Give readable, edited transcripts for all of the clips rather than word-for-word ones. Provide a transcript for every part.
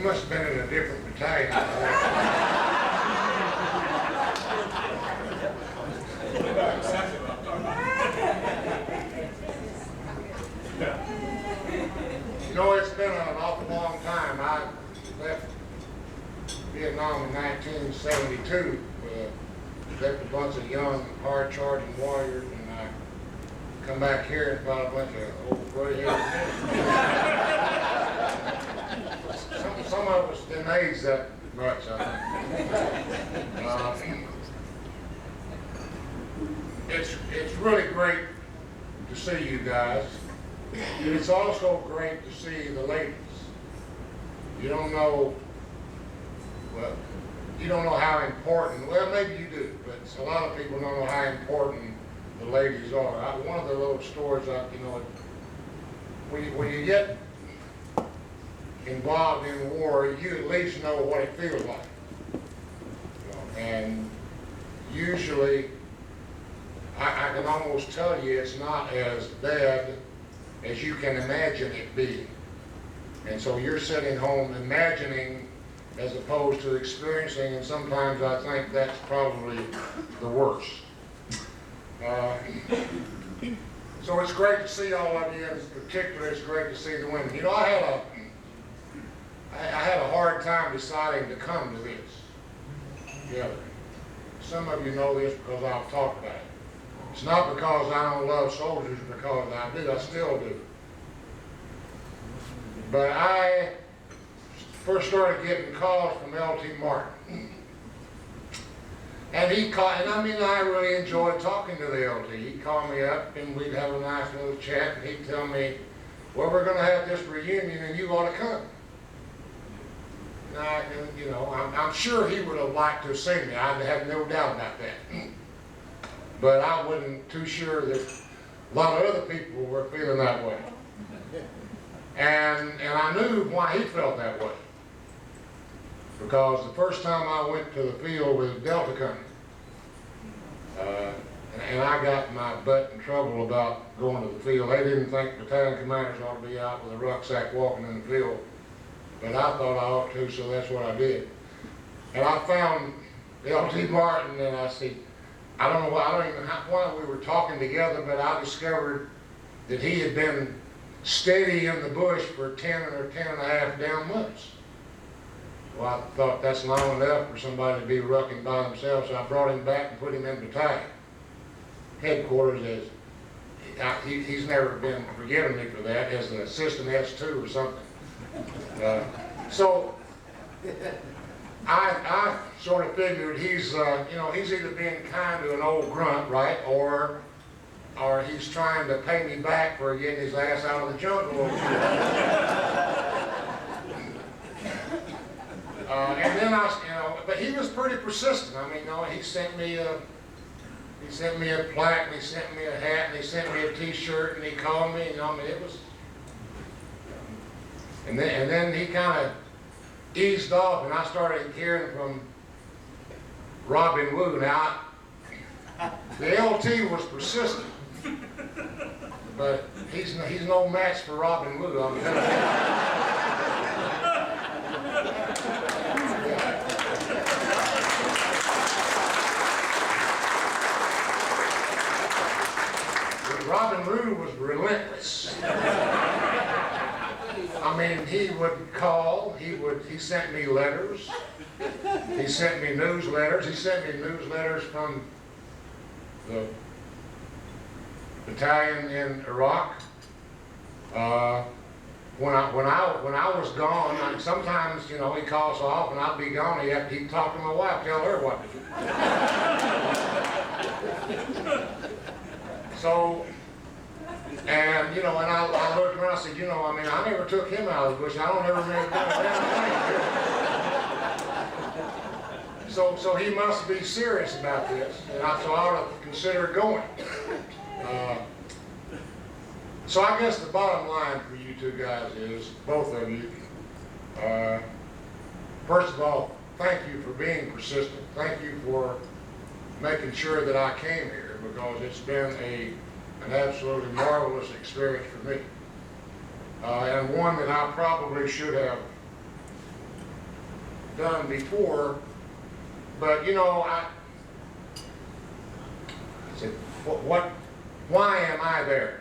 must have been in a different battalion. You know, it's been an awful long time. I left Vietnam in 1972. Left a bunch of young, hard-charging warriors, and I come back here and found a bunch of old gray-haired men. Some of us didn't age that much, I think. It's really great to see you guys. And it's also great to see the ladies. You don't know, well, you don't know how important, well, maybe you do, but a lot of people don't know how important the ladies are. One of the little stories, you know, when you get involved in war, you at least know what it feels like. You know, and usually, I can almost tell you it's not as bad as you can imagine it being. And so you're sitting home imagining as opposed to experiencing, and sometimes I think that's probably the worst. So it's great to see all of you, and in particular it's great to see the women. You know, I had a hard time deciding to come to this. Yeah. Some of you know this because I've talked about it. It's not because I don't love soldiers, because I do, I still do. But I first started getting calls from L.T. Martin. And he called, and I mean, I really enjoyed talking to the LT. He'd call me up and we'd have a nice little chat, and he'd tell me, well, we're going to have this reunion and you ought to come. And you know, I'm sure he would have liked to have seen me. I have no doubt about that. But I wasn't too sure that a lot of other people were feeling that way. And I knew why he felt that way. Because the first time I went to the field with Delta Company, and I got my butt in trouble about going to the field. They didn't think battalion commanders ought to be out with a rucksack walking in the field, but I thought I ought to, so that's what I did. And I found L.T. Martin, and I said, I don't even know why we were talking together, but I discovered that he had been steady in the bush for 10 or 10 and a half down months. Well, I thought that's long enough for somebody to be rucking by themselves, so I brought him back and put him in battalion. Headquarters he's never been forgiving me for that, as an assistant S2 or something. So I sort of figured he's, you know, he's either being kind to an old grunt, right, or he's trying to pay me back for getting his ass out of the jungle over here. And then you know, but he was pretty persistent. I mean, you know, he sent me a plaque, and he sent me a hat, and he sent me a T-shirt, and he called me. You know, I mean, it was. And then he kind of eased off, and I started hearing from Robin Wu. Now, the LT was persistent, but he's no match for Robin Wu. I'm telling you. Robin Wu was relentless. I mean, he would call, he sent me letters, he sent me newsletters, from the battalion in Iraq. When I was gone, sometimes, you know, he calls off and I'd be gone, he'd talk to my wife, tell her what to do. So, and, you know, and I looked around and said, you know, I mean, I never took him out of the bush. I don't ever remember doing a damn thing. So he must be serious about this, and so I ought to consider going. So I guess the bottom line for you two guys is, both of you, first of all, thank you for being persistent. Thank you for making sure that I came here, because it's been an absolutely marvelous experience for me. And one that I probably should have done before, but you know, I said, why am I there?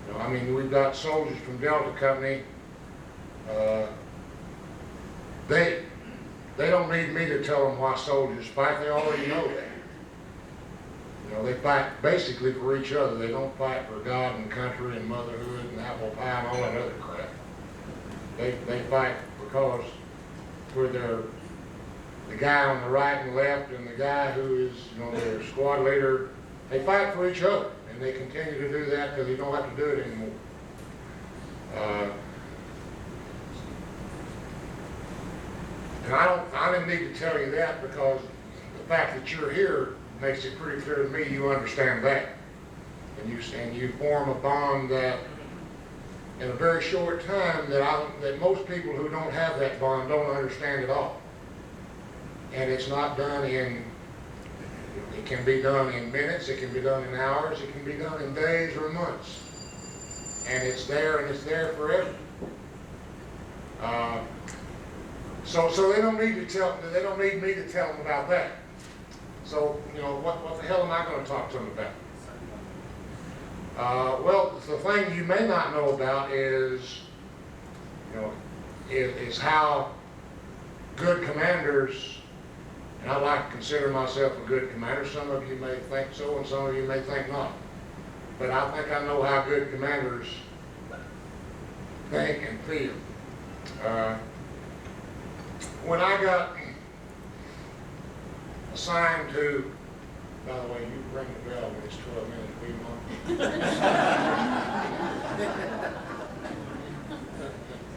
You know, I mean, we've got soldiers from Delta Company. They don't need me to tell them why soldiers fight. They already know that. You know, they fight basically for each other. They don't fight for God and country and motherhood and apple pie and all that other crap. They fight because we're the guy on the right and left and the guy who is, you know, their squad leader. They fight for each other, and they continue to do that because they don't have to do it anymore. And I didn't need to tell you that, because the fact that you're here makes it pretty clear to me you understand that. And you form a bond that in a very short time that most people who don't have that bond don't understand at all. And it's not done in, it can be done in minutes, it can be done in hours, it can be done in days or months. And it's there, and it's there forever. So they don't need me to tell them about that. So, you know, what the hell am I going to talk to them about? Well, the thing you may not know about is, you know, is how good commanders, and I like to consider myself a good commander. Some of you may think so, and some of you may think not. But I think I know how good commanders think and feel. When I got assigned to, by the way, you ring the bell when it's 12 minutes,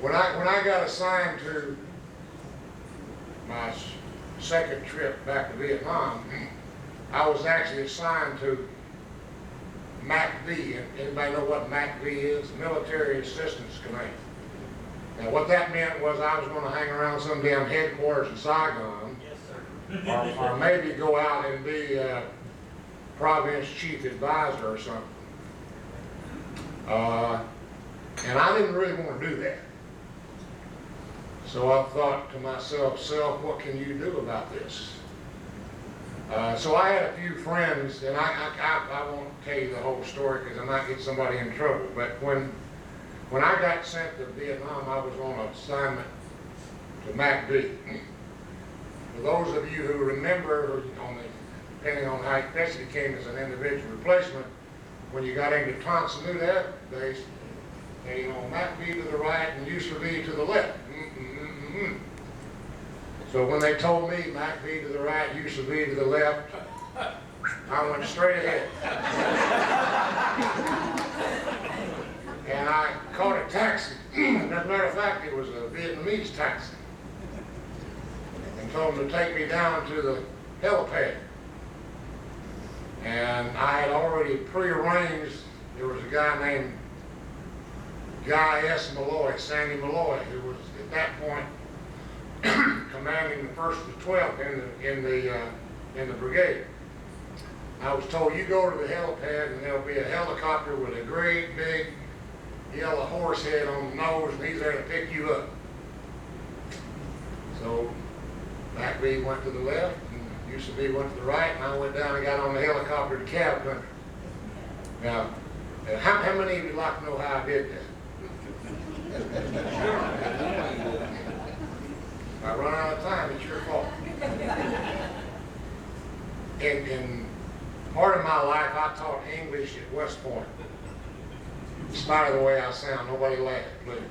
When I got assigned to my second trip back to Vietnam, I was actually assigned to MACV. Anybody know what MACV is? Military Assistance Command. Now, what that meant was I was going to hang around some damn headquarters in Saigon, yes, sir. or maybe go out and be province chief advisor or something. And I didn't really want to do that. So I thought to myself, self, what can you do about this? So I had a few friends, and I won't tell you the whole story because I might get somebody in trouble, but when I got sent to Vietnam, I was on an assignment to MACV. For those of you who remember, depending on how best it came as an individual replacement, when you got into Tan Son Nhut Air Base, they, you know, MACV to the right and USAV to the left. So when they told me MACV to the right, USAV to the left, I went straight ahead. And I caught a taxi. As a matter of fact, it was a Vietnamese taxi. And told them to take me down to the helipad. And I had already prearranged, there was a guy named Guy S. Malloy, Sandy Malloy, who was at that point commanding the 1st to 12th in the brigade. I was told, you go to the helipad and there'll be a helicopter with a great big yellow horse head on the nose, and he's there to pick you up. So MACV went to the left, and USAV went to the right, and I went down and got on the helicopter to cab country. Now, how many of you like to know how I did that? If I run out of time, it's your fault. In part of my life, I taught English at West Point. In spite of the way I sound, nobody laughed, please.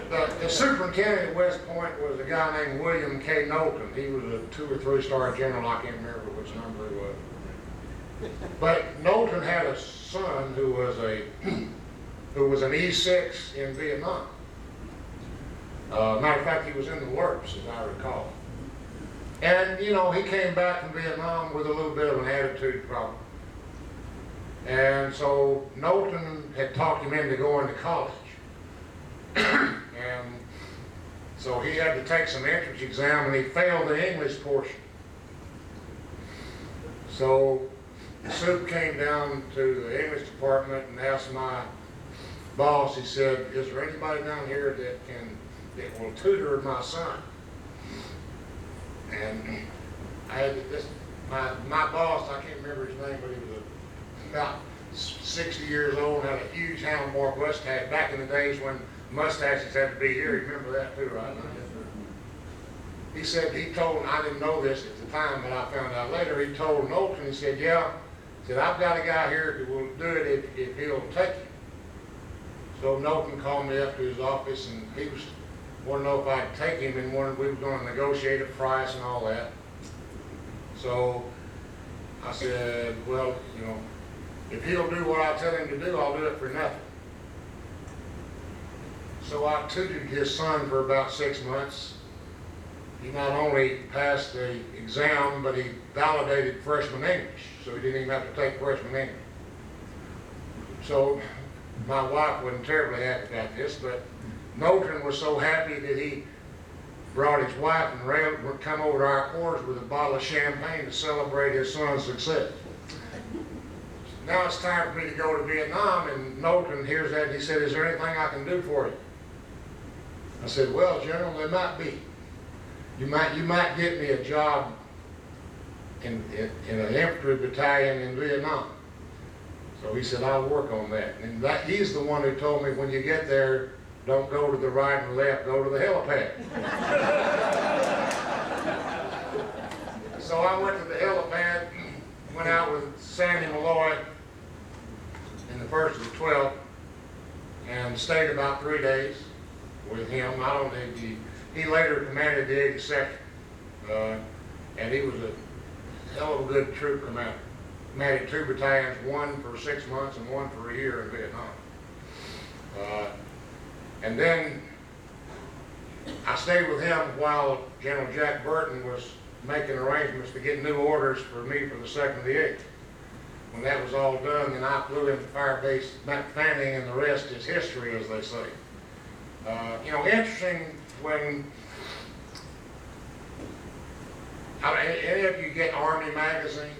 The superintendent at West Point was a guy named William K. Knowlton. He was a 2- or 3-star general. I can't remember which number he was. But Knowlton had a son who was an E6 in Vietnam. Matter of fact, he was in the works, as I recall. And, you know, he came back from Vietnam with a little bit of an attitude problem. And so Knowlton had talked him into going to college. And so he had to take some entrance exam, and he failed the English portion. So the soup came down to the English department and asked my boss, he said, is there anybody down here that will tutor my son? And I had this, my boss, I can't remember his name, but he was about 60 years old, had a huge handlebar mustache back in the days when mustaches had to be here. You remember that too, right? He said, he told, I didn't know this at the time, but I found out later, he told Knowlton, he said, yeah, he said, I've got a guy here who will do it if he'll take you. So Knowlton called me up to his office, and he wanted to know if I'd take him, and we were going to negotiate a price and all that. So I said, well, you know, if he'll do what I tell him to do, I'll do it for nothing. So I tutored his son for about 6 months. He not only passed the exam, but he validated freshman English, so he didn't even have to take freshman English. So my wife wasn't terribly happy about this, but Knowlton was so happy that he brought his wife and would come over to our quarters with a bottle of champagne to celebrate his son's success. Now it's time for me to go to Vietnam, and Knowlton hears that, and he said, is there anything I can do for you? I said, well, General, there might be. You might get me a job in an infantry battalion in Vietnam. So he said, I'll work on that. And he's the one who told me, when you get there, don't go to the right and left, go to the helipad. So I went to the helipad, went out with Sandy Malloy in the 1st of the 12th, and stayed about 3 days with him. I don't think he later commanded the 82nd, and he was a hell of a good troop commander. Commanded 2 battalions, one for 6 months and one for a year in Vietnam. And then I stayed with him while General Jack Burton was making arrangements to get new orders for me for the 2nd of the 8th. When that was all done, then I flew into Fire Base McFanning, and the rest is history, as they say. You know, interesting when any of you get Army magazine?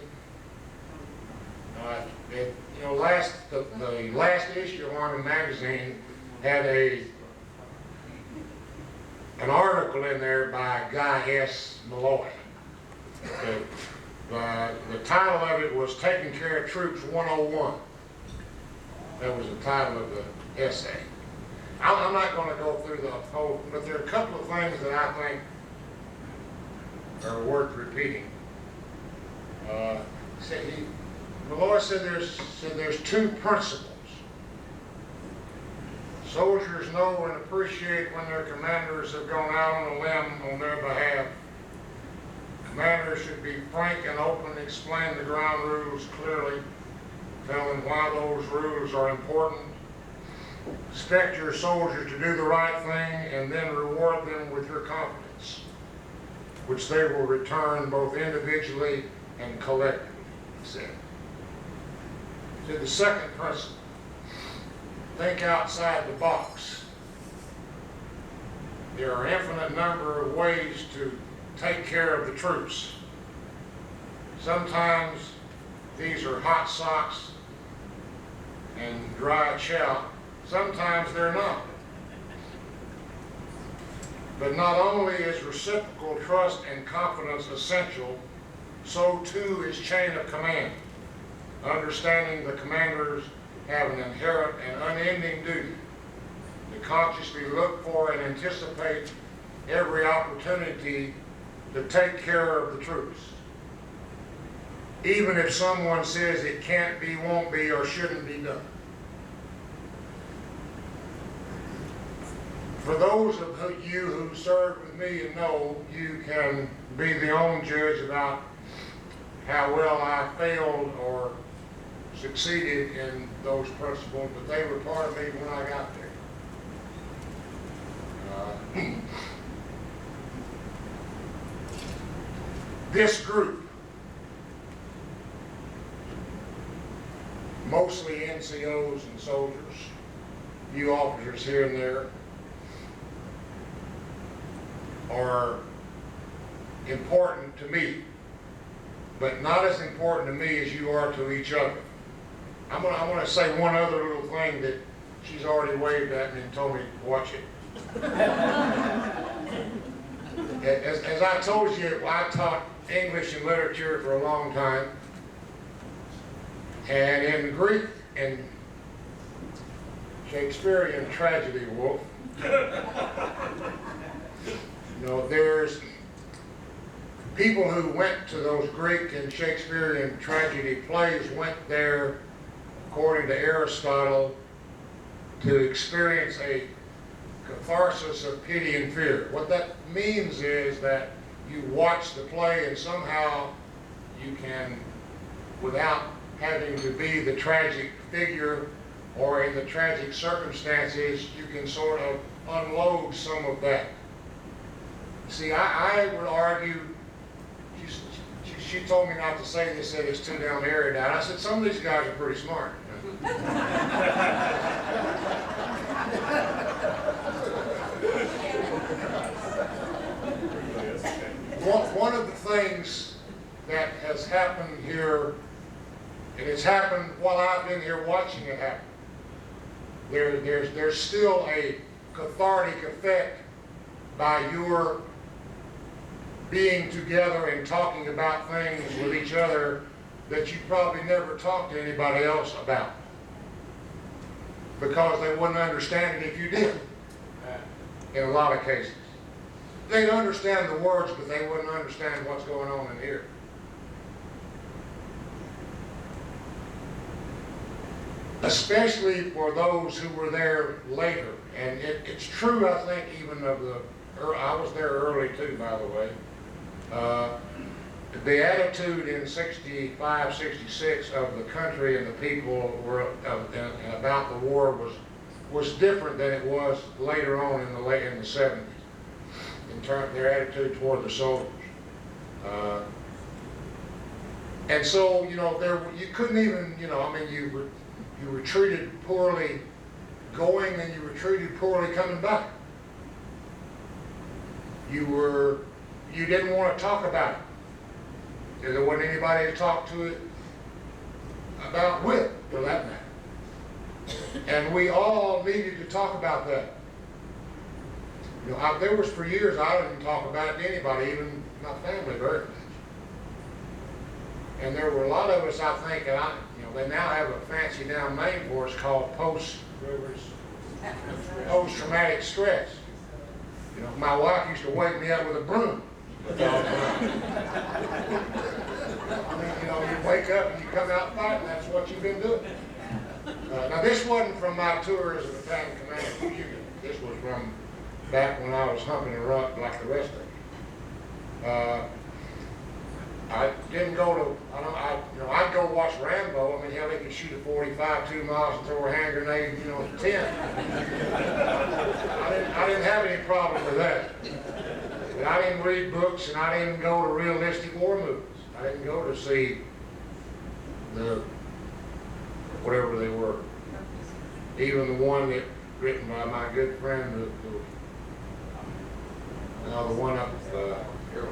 You know, the last issue of Army magazine had an article in there by Guy S. Malloy. The title of it was Taking Care of Troops 101. That was the title of the essay. I'm not going to go through the whole, but there are a couple of things that I think are worth repeating. Malloy said there's 2 principles. Soldiers know and appreciate when their commanders have gone out on a limb on their behalf. Commanders should be frank and open, explain the ground rules clearly, tell them why those rules are important. Expect your soldiers to do the right thing, and then reward them with your confidence, which they will return both individually and collectively, he said. So the second principle, think outside the box. There are an infinite number of ways to take care of the troops. Sometimes these are hot socks and dry chow. Sometimes they're not. But not only is reciprocal trust and confidence essential, so too is chain of command. Understanding the commanders have an inherent and unending duty to consciously look for and anticipate every opportunity to take care of the troops, even if someone says it can't be, won't be, or shouldn't be done. For those of you who served with me and know, you can be the own judge about how well I failed or succeeded in those principles, but they were part of me when I got there. This group, mostly NCOs and soldiers, few officers here and there, are important to me, but not as important to me as you are to each other. I'm going to say one other little thing that she's already waved at me and told me to watch it. As I told you, I taught English and literature for a long time. And in Greek and Shakespearean tragedy, Wolf, you know, there's people who went to those Greek and Shakespearean tragedy plays went there, according to Aristotle, to experience a catharsis of pity and fear. What that means is that you watch the play and somehow you can, without having to be the tragic figure or in the tragic circumstances, you can sort of unload some of that. See, I would argue, she told me not to say this, said it's too damn erudite. I said, some of these guys are pretty smart. One of the things that has happened here, and it's happened while I've been here watching it happen, there's still a cathartic effect by your being together and talking about things with each other that you probably never talked to anybody else about, because they wouldn't understand it if you did, in a lot of cases. They'd understand the words, but they wouldn't understand what's going on in here. Especially for those who were there later. And it's true, I think, even of I was there early too, by the way. The attitude in 65, 66 of the country and the people and about the war was different than it was later on in the 70s. In terms of their attitude toward the soldiers. And so, you know, you couldn't even, you know, I mean, you were treated poorly going and you were treated poorly coming back. You didn't want to talk about it. There wasn't anybody to talk to it about with, for that matter. And we all needed to talk about that. You know, there was for years I didn't talk about it to anybody, even my family, very much. And there were a lot of us, I think, and you know, they now have a fancy down name for us called post-traumatic stress. You know, my wife used to wake me up with a broom. I mean, you know, you wake up and you come out fighting, that's what you've been doing. Now, this wasn't from my tour as a battalion commander. This was from back when I was humping a rock like the rest of them. I didn't go to, I'd go watch Rambo. I mean, hell, they could shoot a 45 2 miles and throw a hand grenade, you know, 10. I didn't have any problem with that. But I didn't read books and I didn't go to realistic war movies. I didn't go to see whatever they were. Even the one that written by my good friend, the one up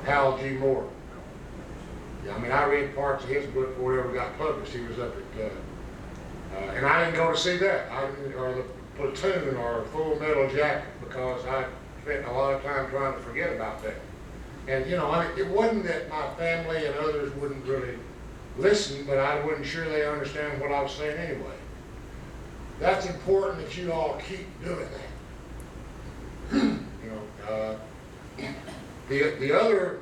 Hal G. Moore. Yeah, I mean, I read parts of his book before it ever got published. He was up at, and I didn't go to see that, or the Platoon, or Full Metal Jacket, because I spent a lot of time trying to forget about that. And you know, I mean, it wasn't that my family and others wouldn't really listen, but I wasn't sure they understand what I was saying anyway. That's important that you all keep doing that. You know, the other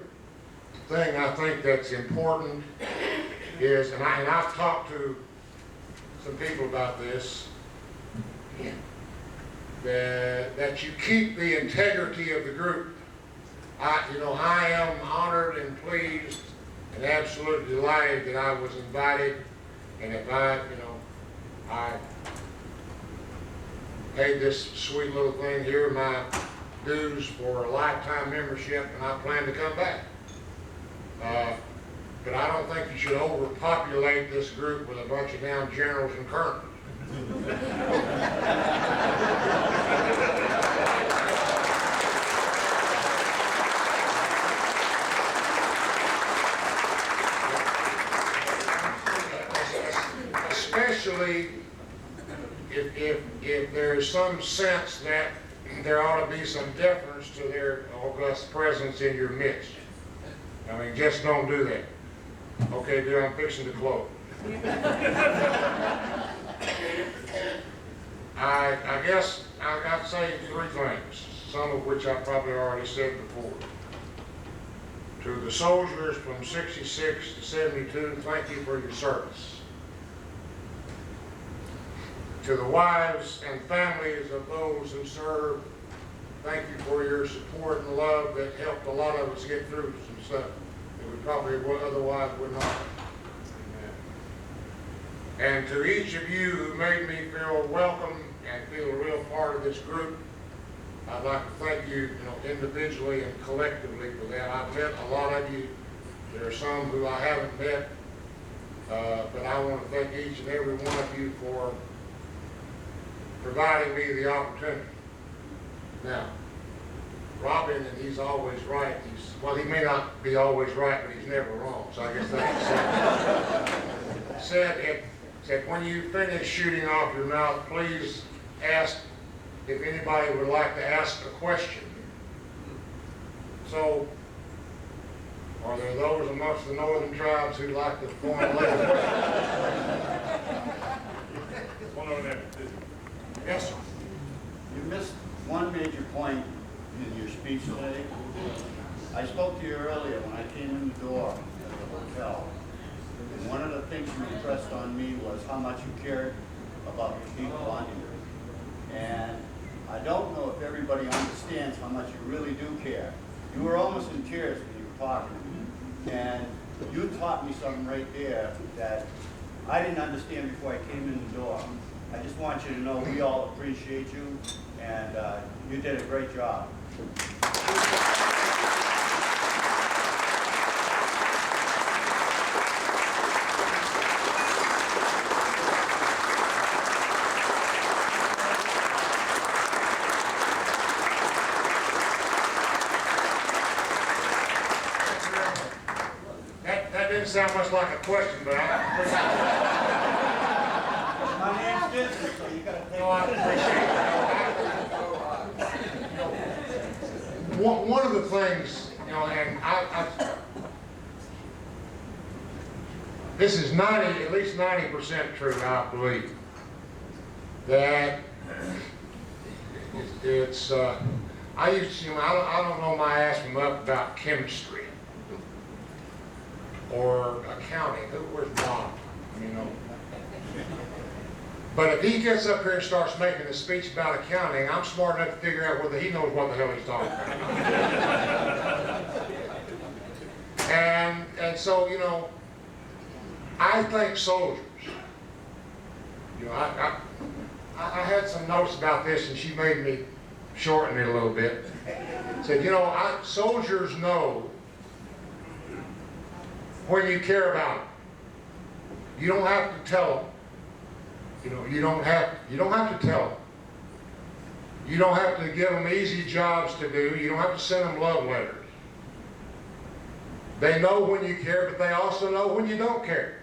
thing I think that's important is, and I've talked to some people about this, that you keep the integrity of the group. I am honored and pleased and absolutely delighted that I was invited, and if I paid this sweet little thing here, my dues for a lifetime membership, and I plan to come back. But I don't think you should overpopulate this group with a bunch of damn generals and colonels. Especially if there is some sense that there ought to be some deference to their august presence in your midst. I mean, just don't do that. Okay, dude, I'm fixing to close. I guess I'd say three things, some of which I probably already said before. To the soldiers from 66 to 72, thank you for your service. To the wives and families of those who serve, thank you for your support and love that helped a lot of us get through some stuff that we probably otherwise would not. And to each of you who made me feel welcome and feel a real part of this group, I'd like to thank you, individually and collectively for that. I've met a lot of you. There are some who I haven't met, but I want to thank each and every one of you for providing me the opportunity. Now, Robin, and he's always right. Well, he may not be always right, but he's never wrong. So I guess that's said when you finish shooting off your mouth, please ask if anybody would like to ask a question. So, are there those amongst the northern tribes who'd like to formulate a question? One over there. Yes, sir. You missed one major point in your speech today. I spoke to you earlier when I came in the door at the hotel. And one of the things you impressed on me was how much you cared about the people on here. And I don't know if everybody understands how much you really do care. You were almost in tears when you were talking. And you taught me something right there that I didn't understand before I came in the door. I just want you to know we all appreciate you, and you did a great job. That didn't sound much like a question, but My name's Vincent, so you gotta take I appreciate it. One of the things, and this is at least 90% true, I believe, that it's, I used to, I don't know my ass from up about chemistry or accounting. Where's Bob? But if he gets up here and starts making a speech about accounting, I'm smart enough to figure out whether he knows what the hell he's talking about. and so, I think soldiers, I had some notes about this, and she made me shorten it a little bit. Said, soldiers know when you care about them. You don't have to tell them. You don't have to tell them. You don't have to give them easy jobs to do. You don't have to send them love letters. They know when you care, but they also know when you don't care.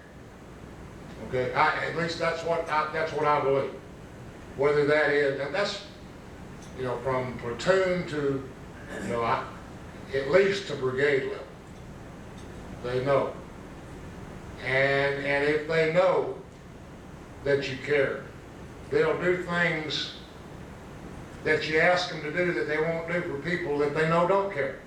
Okay, at least that's what I believe. Whether that is, and that's, from platoon to, at least to brigade level. They know. And if they know that you care, they'll do things that you ask them to do that they won't do for people that they know don't care.